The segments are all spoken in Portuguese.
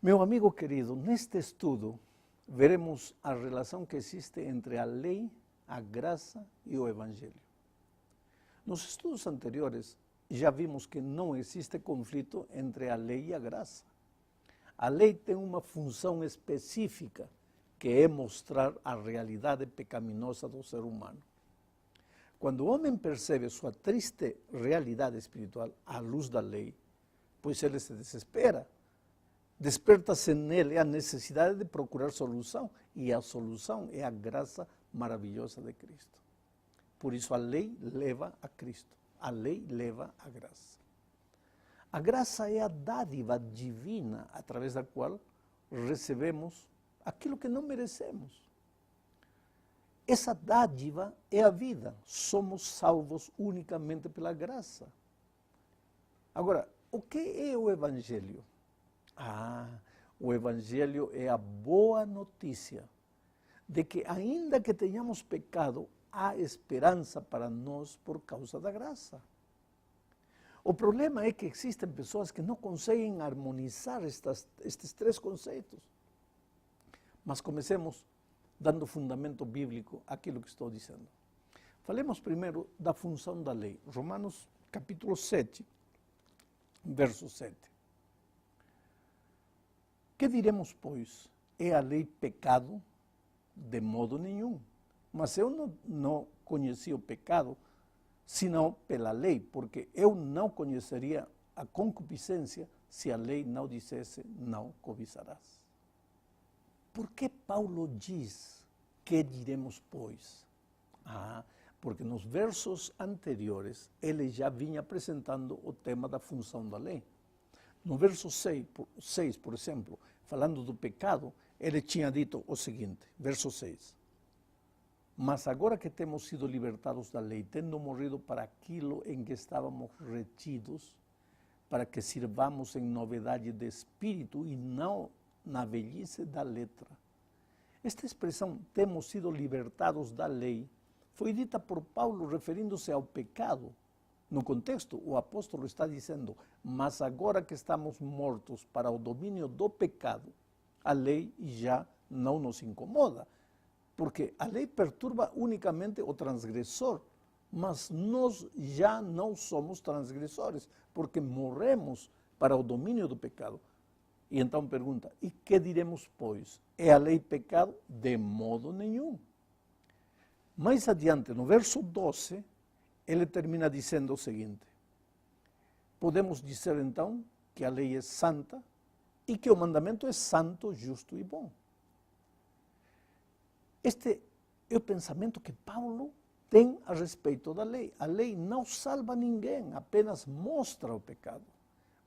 Meu amigo querido, neste estudo veremos a relação que existe entre a lei, a graça e o evangelho. Nos estudos anteriores já vimos que não existe conflito entre a lei e a graça. A lei tem uma função específica, que é mostrar a realidade pecaminosa do ser humano. Quando o homem percebe sua triste realidade espiritual à luz da lei, pois ele se desespera, desperta-se nele a necessidade de procurar solução, e a solução é a graça maravilhosa de Cristo. Por isso a lei leva a Cristo, a lei leva a graça. A graça é a dádiva divina através da qual recebemos aquilo que não merecemos. Essa dádiva é a vida. Somos salvos unicamente pela graça. Agora, o que é o Evangelho? O Evangelho é a boa notícia de que, ainda que tenhamos pecado, há esperança para nós por causa da graça. O problema é que existem pessoas que não conseguem harmonizar estes três conceitos. Mas comecemos dando fundamento bíblico àquilo que estou dizendo. Falemos primeiro da função da lei. Romanos capítulo 7, verso 7. Que diremos, pois? É a lei pecado? De modo nenhum. Mas eu não conheci o pecado, senão pela lei, porque eu não conheceria a concupiscência se a lei não dissesse não cobiçarás. Por que Paulo diz que diremos, pois? Porque nos versos anteriores ele já vinha apresentando o tema da função da lei. No verso 6, por exemplo, falando do pecado, ele tinha dito o seguinte, verso 6. Mas agora que temos sido libertados da lei, tendo morrido para aquilo em que estávamos retidos, para que sirvamos em novidade de espírito e não na velhice da letra. Esta expressão, temos sido libertados da lei, foi dita por Paulo referindo-se ao pecado. No contexto, o apóstolo está dizendo, mas agora que estamos mortos para o domínio do pecado, a lei já não nos incomoda, porque a lei perturba unicamente o transgressor, mas nós já não somos transgressores, porque morremos para o domínio do pecado. E então pergunta, e que diremos, pois? É a lei pecado? De modo nenhum. Mais adiante, no verso 12, ele termina dizendo o seguinte, podemos dizer então que a lei é santa e que o mandamento é santo, justo e bom. Este é o pensamento que Paulo tem a respeito da lei. A lei não salva ninguém, apenas mostra o pecado.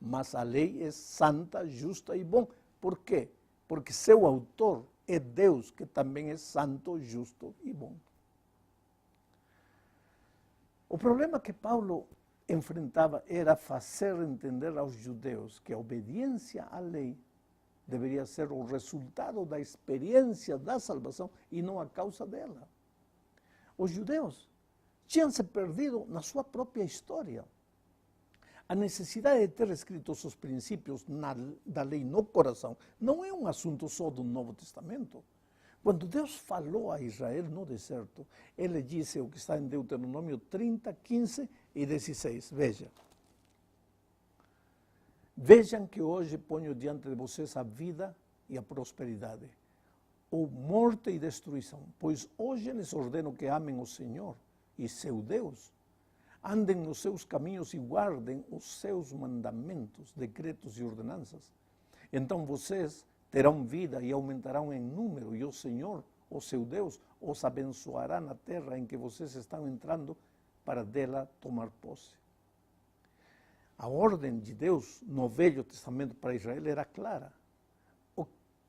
Mas a lei é santa, justa e bom. Por quê? Porque seu autor é Deus, que também é santo, justo e bom. O problema que Paulo enfrentava era fazer entender aos judeus que a obediência à lei deveria ser o resultado da experiência da salvação e não a causa dela. Os judeus tinham se perdido na sua própria história. A necessidade de ter escritos os princípios da lei no coração não é um assunto só do Novo Testamento. Quando Deus falou a Israel no deserto, ele disse o que está em Deuteronômio 30, 15 e 16. Vejam que hoje ponho diante de vocês a vida e a prosperidade, ou morte e destruição, pois hoje lhes ordeno que amem o Senhor e seu Deus, andem nos seus caminhos e guardem os seus mandamentos, decretos e ordenanças. Então vocês terão vida e aumentarão em número, e o Senhor, o seu Deus, os abençoará na terra em que vocês estão entrando para dela tomar posse. A ordem de Deus no Velho Testamento para Israel era clara. O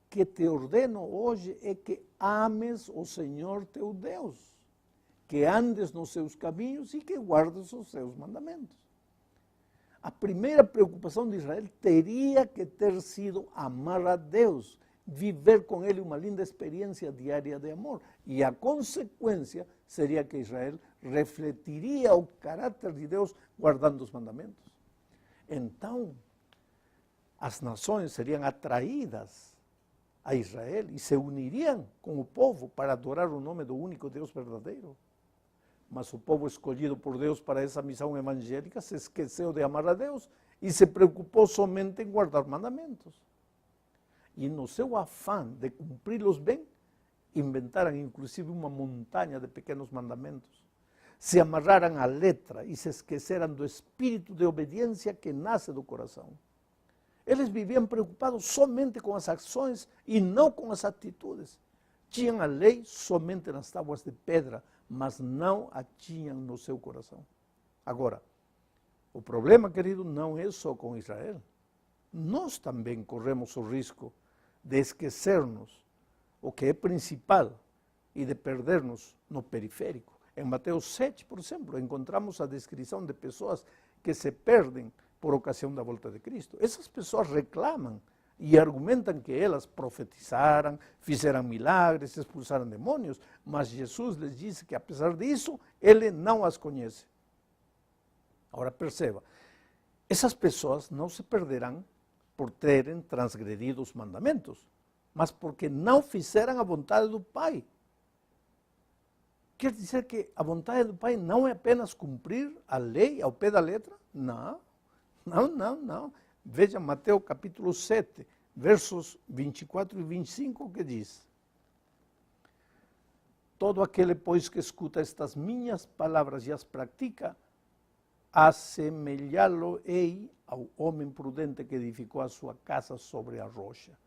que te ordeno hoje é que ames o Senhor teu Deus, que andes nos seus caminhos e que guardes os seus mandamentos. A primeira preocupação de Israel teria que ter sido amar a Deus, viver com Ele uma linda experiência diária de amor. E a consequência seria que Israel refletiria o caráter de Deus guardando os mandamentos. Então, as nações seriam atraídas a Israel e se unirían com o povo para adorar o nome do único Deus verdadeiro. Mas o povo escolhido por Deus para essa missão evangélica se esqueceu de amar a Deus e se preocupou somente em guardar mandamentos. E no seu afã de cumpri-los bem, inventaram inclusive uma montanha de pequenos mandamentos. Se amarraram à letra e se esqueceram do espírito de obediência que nasce do coração. Eles viviam preocupados somente com as ações e não com as atitudes. Tinham a lei somente nas tábuas de pedra, mas não a tinham no seu coração. Agora, o problema, querido, não é só com Israel. Nós também corremos o risco de esquecermos o que é principal e de perdermos no periférico. Em Mateus 7, por exemplo, encontramos a descrição de pessoas que se perdem por ocasião da volta de Cristo. Essas pessoas reclamam e argumentam que elas profetizaram, fizeram milagres, expulsaram demônios, mas Jesus lhes disse que, apesar disso, Ele não as conhece. Agora perceba, essas pessoas não se perderão por terem transgredido os mandamentos, mas porque não fizeram a vontade do Pai. Quer dizer que a vontade do Pai não é apenas cumprir a lei ao pé da letra? Não. Veja Mateus capítulo 7, versos 24 e 25, que diz: todo aquele, pois, que escuta estas minhas palavras e as pratica, assemelhá-lo-ei ao homem prudente que edificou a sua casa sobre a rocha.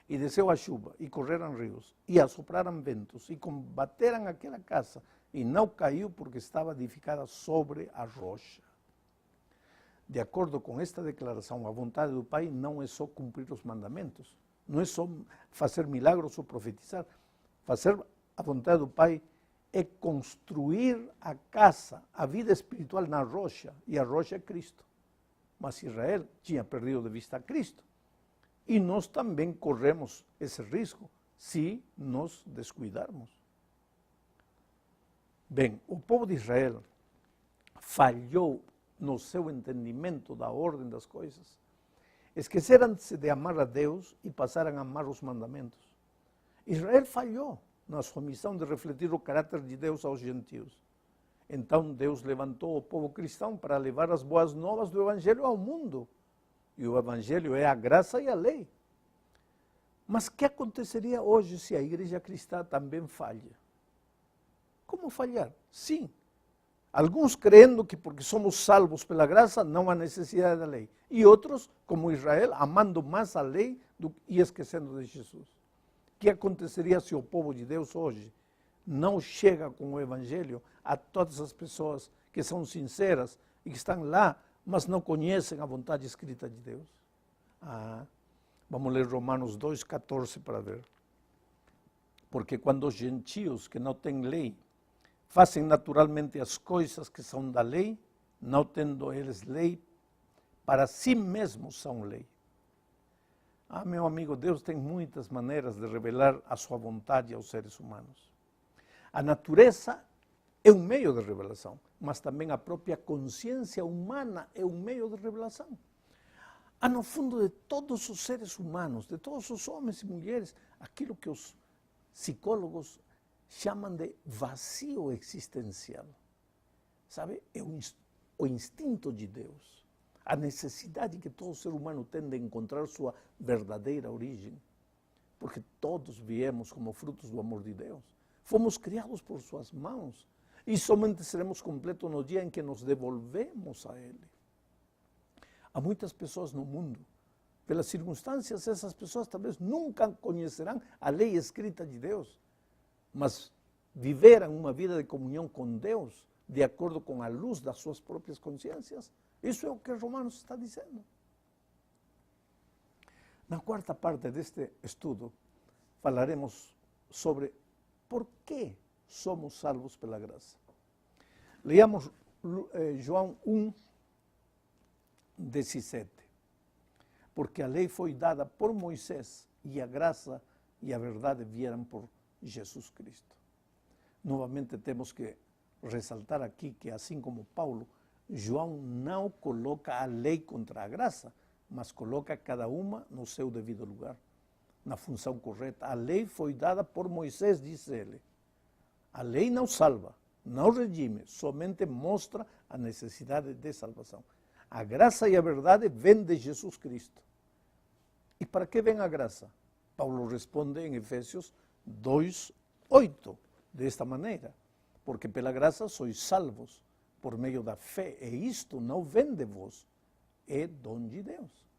E desceu a chuva, e correram rios, e assopraram ventos, e combateram aquela casa, e não caiu porque estava edificada sobre a rocha. De acordo com esta declaração, a vontade do Pai não é só cumprir os mandamentos, não é só fazer milagros ou profetizar. Fazer a vontade do Pai é construir a casa, a vida espiritual na rocha, e a rocha é Cristo. Mas Israel tinha perdido de vista a Cristo. E nós também corremos esse risco se nos descuidarmos. Bem, o povo de Israel falhou no seu entendimento da ordem das coisas. Esqueceram-se de amar a Deus e passaram a amar os mandamentos. Israel falhou na sua missão de refletir o caráter de Deus aos gentios. Então Deus levantou o povo cristão para levar as boas novas do Evangelho ao mundo. E o Evangelho é a graça e a lei. Mas o que aconteceria hoje se a igreja cristã também falha? Como falhar? Sim. Alguns crendo que porque somos salvos pela graça não há necessidade da lei. E outros, como Israel, amando mais a lei e esquecendo de Jesus. O que aconteceria se o povo de Deus hoje não chega com o Evangelho a todas as pessoas que são sinceras e que estão lá, mas não conhecem a vontade escrita de Deus? Vamos ler Romanos 2,14 para ver. Porque quando os gentios que não têm lei fazem naturalmente as coisas que são da lei, não tendo eles lei, para si mesmos são lei. Meu amigo, Deus tem muitas maneiras de revelar a sua vontade aos seres humanos. A natureza é um meio de revelação, mas também a própria consciência humana é um meio de revelação. Há no fundo de todos os seres humanos, de todos os homens e mulheres, aquilo que os psicólogos chamam de vazio existencial. Sabe? É o instinto de Deus. A necessidade que todo ser humano tem de encontrar sua verdadeira origem. Porque todos viemos como frutos do amor de Deus. Fomos criados por suas mãos. E somente seremos completos no dia em que nos devolvemos a Ele. Há muitas pessoas no mundo. Pelas circunstâncias, essas pessoas talvez nunca conhecerão a lei escrita de Deus. Mas viveram uma vida de comunhão com Deus, de acordo com a luz das suas próprias consciências. Isso é o que Romanos está dizendo. Na quarta parte deste estudo, falaremos sobre por que somos salvos pela graça. Leamos João 1, 17. Porque a lei foi dada por Moisés e a graça e a verdade vieram por Jesus Cristo. Novamente temos que ressaltar aqui que, assim como Paulo, João não coloca a lei contra a graça. mas coloca cada uma no seu devido lugar, na função correta. A lei foi dada por Moisés, diz ele. A lei não salva, não redime, somente mostra a necessidade de salvação. A graça e a verdade vêm de Jesus Cristo. E para que vem a graça? Paulo responde em Efésios 2:8, desta maneira: porque pela graça sois salvos, por meio da fé, e isto não vem de vós, é dom de Deus.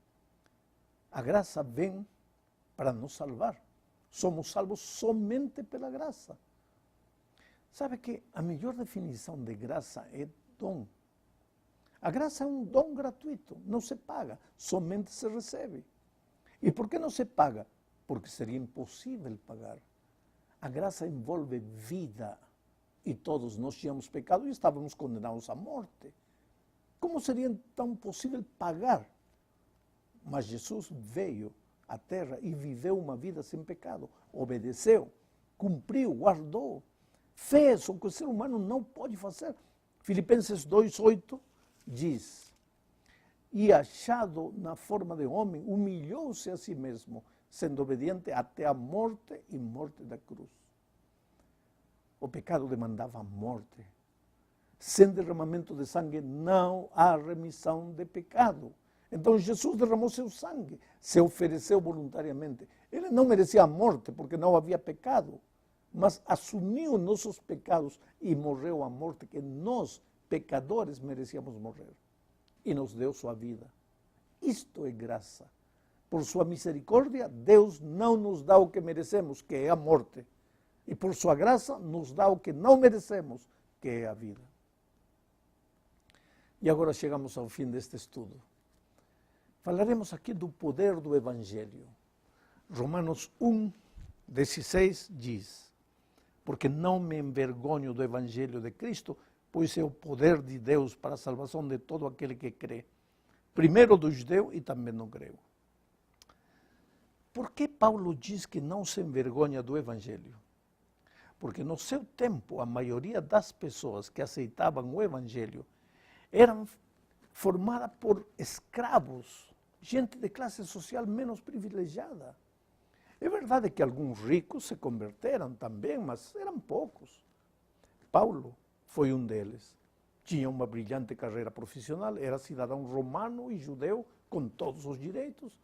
A graça vem para nos salvar. Somos salvos somente pela graça. Sabe que a melhor definição de graça é dom. A graça é um dom gratuito, não se paga, somente se recebe. E por que não se paga? Porque seria impossível pagar. A graça envolve vida. E todos nós tínhamos pecado e estávamos condenados à morte. Como seria então possível pagar? Mas Jesus veio à terra e viveu uma vida sem pecado. Obedeceu, cumpriu, guardou. Fez o que o ser humano não pode fazer. Filipenses 2:8 diz: e achado na forma de homem, humilhou-se a si mesmo, sendo obediente até a morte e morte da cruz. O pecado demandava a morte. Sem derramamento de sangue não há remissão de pecado. Então Jesus derramou seu sangue, se ofereceu voluntariamente. Ele não merecia a morte porque não havia pecado, mas assumiu nossos pecados e morreu a morte que nós, pecadores, merecíamos morrer. E nos deu sua vida. Isto é graça. Por sua misericórdia, Deus não nos dá o que merecemos, que é a morte. E por sua graça nos dá o que não merecemos, que é a vida. E agora chegamos ao fim deste estudo. Falaremos aqui do poder do Evangelho. Romanos 1:16 diz: porque não me envergonho do Evangelho de Cristo, pois é o poder de Deus para a salvação de todo aquele que crê, primeiro do judeu e também do grego. Por que Paulo diz que não se envergonha do Evangelho? Porque no seu tempo, a maioria das pessoas que aceitavam o Evangelho eram formadas por escravos, gente de classe social menos privilegiada. É verdade que alguns ricos se converteram também, mas eram poucos. Paulo foi um deles. Tinha uma brilhante carreira profissional, era cidadão romano e judeu com todos os direitos,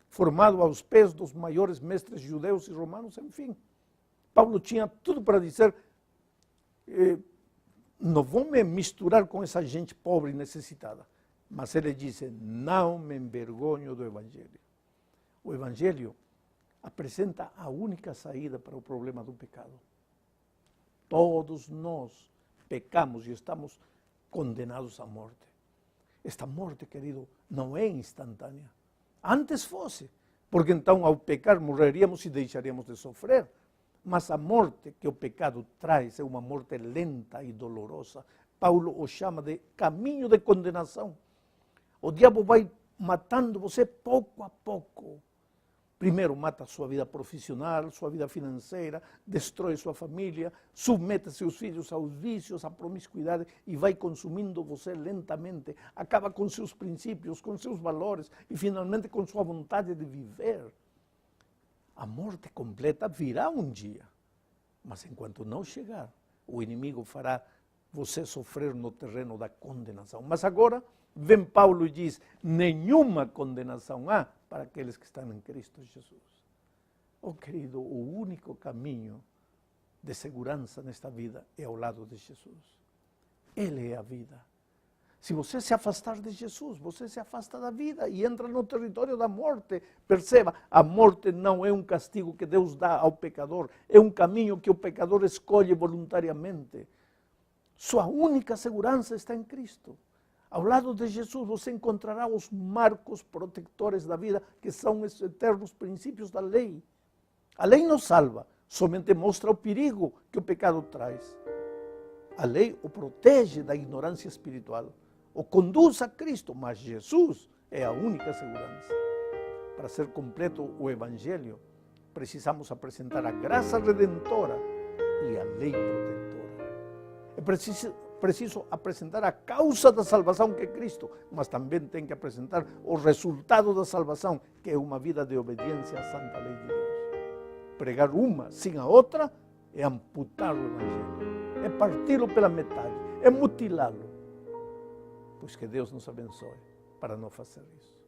formado aos pés dos maiores mestres judeus e romanos, enfim. Paulo tinha tudo para dizer: não vou me misturar com essa gente pobre e necessitada. Mas ele disse: não me envergonho do Evangelho. O Evangelho apresenta a única saída para o problema do pecado. Todos nós pecamos e estamos condenados à morte. Esta morte, querido, não é instantânea. Antes fosse, porque então ao pecar morreríamos e deixaríamos de sofrer. Mas a morte que o pecado traz é uma morte lenta e dolorosa. Paulo o chama de caminho de condenação. O diabo vai matando você pouco a pouco. Primeiro mata sua vida profissional, sua vida financeira, destrói sua família, submete seus filhos aos vícios, à promiscuidade e vai consumindo você lentamente. Acaba com seus princípios, com seus valores e finalmente com sua vontade de viver. A morte completa virá um dia, mas enquanto não chegar, o inimigo fará você sofrer no terreno da condenação. Mas agora, vem Paulo e diz: nenhuma condenação há para aqueles que estão em Cristo Jesus. Oh, querido, o único caminho de segurança nesta vida é ao lado de Jesus. Ele é a vida. Se você se afastar de Jesus, você se afasta da vida e entra no território da morte. Perceba, a morte não é um castigo que Deus dá ao pecador, é um caminho que o pecador escolhe voluntariamente. Sua única segurança está em Cristo. Ao lado de Jesus você encontrará os marcos protetores da vida, que são os eternos princípios da lei. A lei não salva, somente mostra o perigo que o pecado traz. A lei o protege da ignorância espiritual, o conduz a Cristo, mas Jesus é a única segurança. Para ser completo o Evangelho, precisamos apresentar a graça redentora e a lei protetora. É preciso preciso apresentar a causa da salvação, que é Cristo, mas também tem que apresentar o resultado da salvação, que é uma vida de obediência à santa lei de Deus. Pregar uma sem a outra é amputar o Evangelho, é parti-lo pela metade, é mutilá-lo. Pois que Deus nos abençoe para não fazer isso.